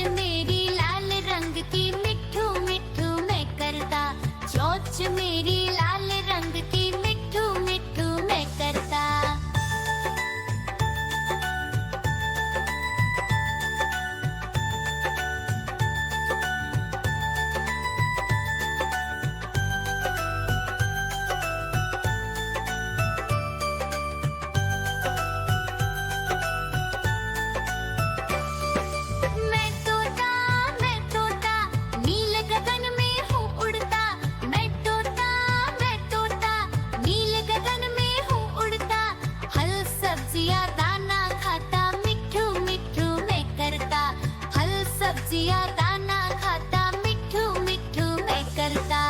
मेरी लाल रंग की मिठू मिठू मैं करता, चोंच मेरी लाल रंग की मिठू मिठू मैं करता। सब्जियां दाना खाता मिठू मिठू मैं करता।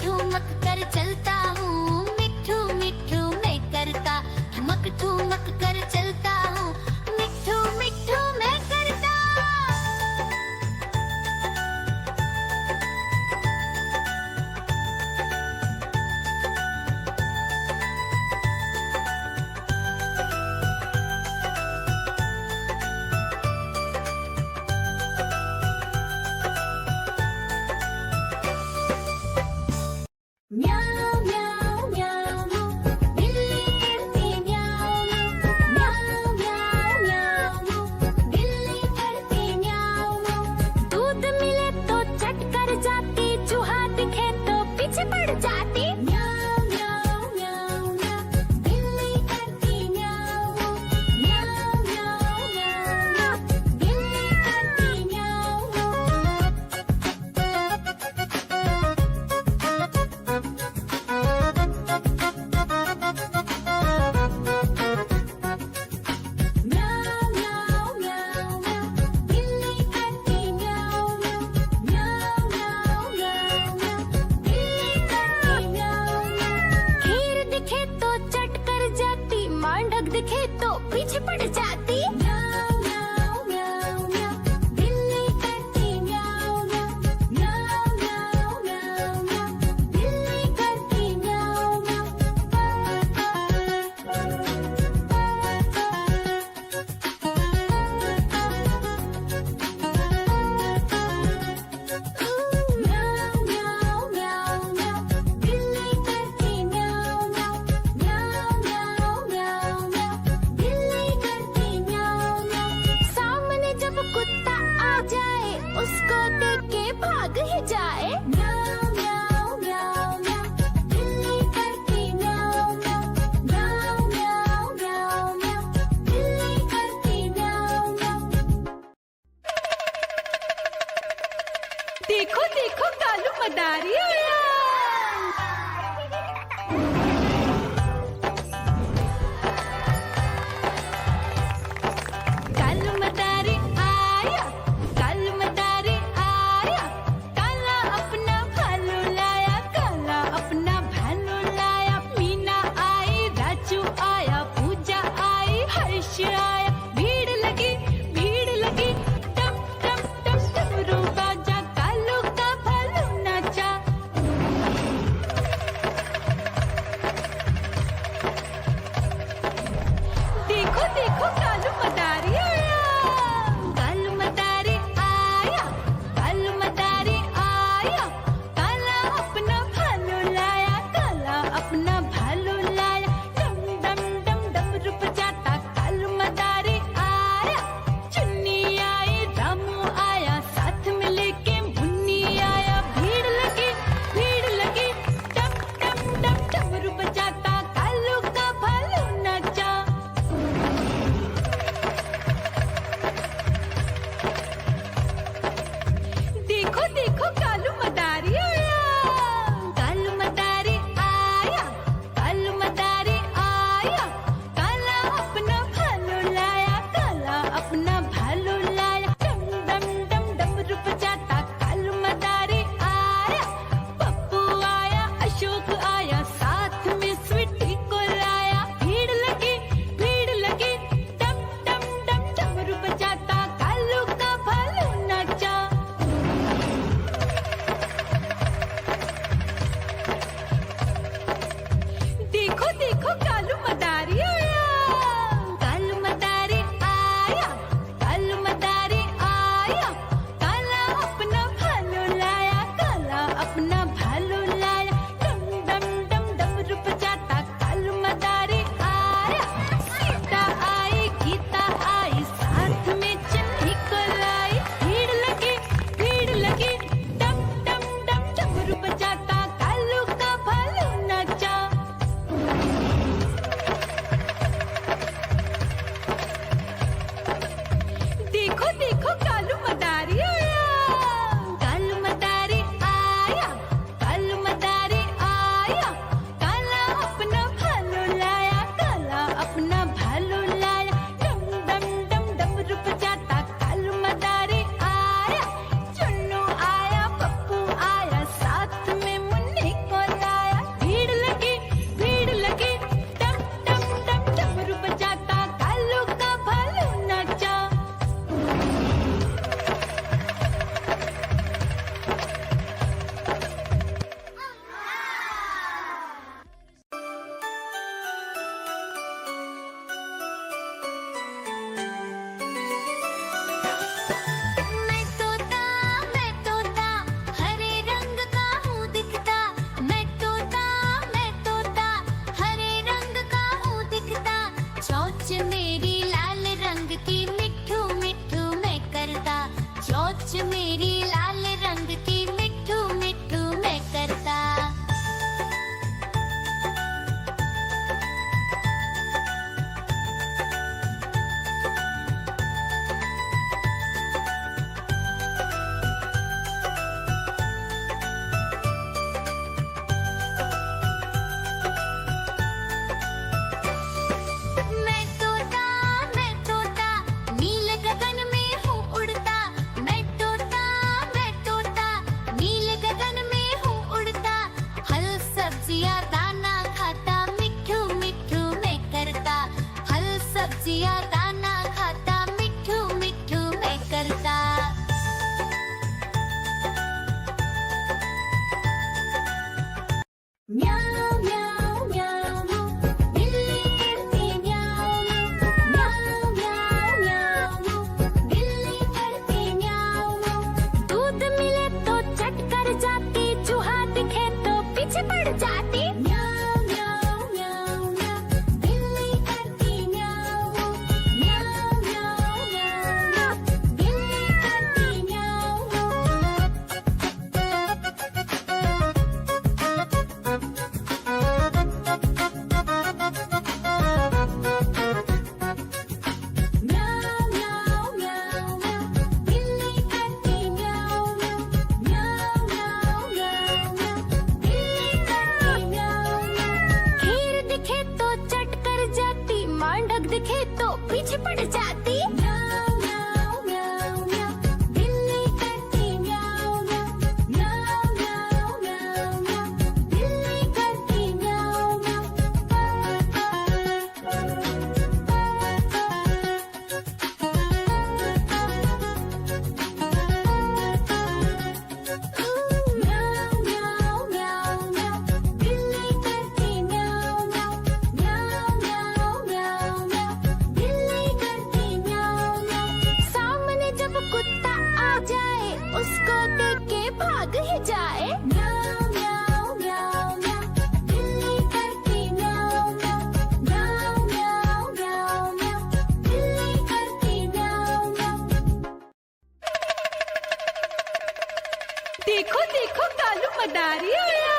ठुमक कर चलता हूँ मिठू मिठू मैं करता, ठुमक कर चलता हूँ मिठू मिठू मैं करता। म्याऊ म्याऊ म्याऊ बिल्ली करती म्याऊ म्याऊ म्याऊ म्याऊ बिल्ली करती म्याऊ। दूध मिले तो चट कर जाती, चूहा दिखे तो पीछे पड़ जाती। म्याऊ म्याऊ म्याऊ म्याऊ बिल्ली करती म्याऊ म्याऊ म्याऊ म्याऊ बिल्ली करती म्याऊ। दिखे तो पीछे पड़ जाती। म्याऊ म्याऊ म्याऊ म्याऊ बिल्ली करती म्याऊ म्याऊ म्याऊ म्याऊ म्याऊ बिल्ली करती म्याऊ म्याऊ म्याऊ म्याऊ म्याऊ बिल्ली करती म्याऊ म्याऊ म्याऊ म्याऊ सामने जब कुत्ता आ जाए उसको देख के भाग ही जाए। म्याऊ म्याऊ म्याऊ म्याऊ बिल्ली करती म्याऊ म्याऊ म्याऊ म्याऊ म्याऊ बिल्ली करती म्याऊ म्याऊ। देखो देखो कालू मदारी आया। भीड़ लगी टम टम टम रूबा जा कालू का भालू नाचा। भाग ही जाए। म्याऊं म्याऊं म्याऊं म्याऊं, बिल्ली करती म्याऊं म्याऊं। म्याऊं म्याऊं म्याऊं म्याऊं, बिल्ली करती म्याऊं म्याऊं। देखो देखो कालू मदारी आया।